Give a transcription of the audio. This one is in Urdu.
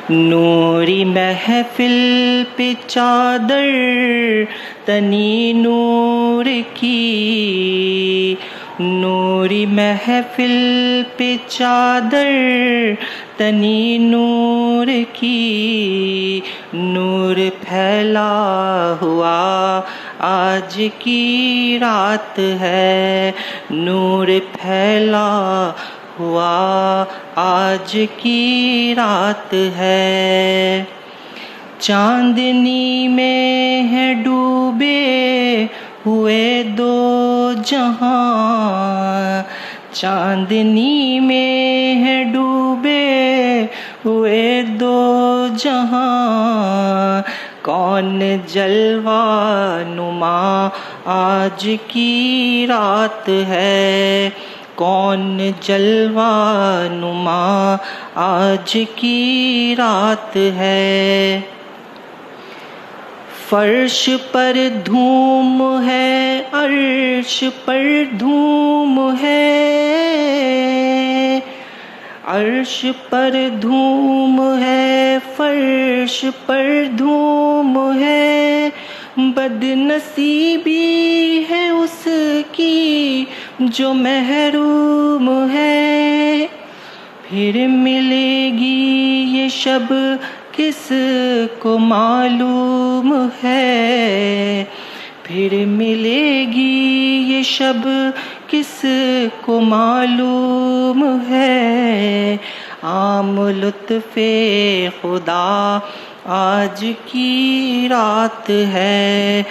نوری محفل پہ چادر تنی نور کی، نوری محفل پہ چادر تنی نور کی، نور پھیلا ہوا آج کی رات ہے، نور پھیلا ہوا آج کی رات ہے۔ چاندنی میں ہے ڈوبے ہوئے دو جہاں، چاندنی میں ہے ڈوبے ہوئے دو جہاں، کون جلوہ نما آج کی رات ہے، کون جلوہ نما آج کی رات ہے۔ فرش پر دھوم ہے، عرش پر دھوم ہے، عرش پر دھوم ہے، فرش پر دھوم ہے، بد نصیبی ہے اس کی جو محروم ہے، پھر ملے گی یہ شب کس کو معلوم ہے، پھر ملے گی یہ شب کس کو معلوم ہے، عام لطف خدا آج کی رات ہے۔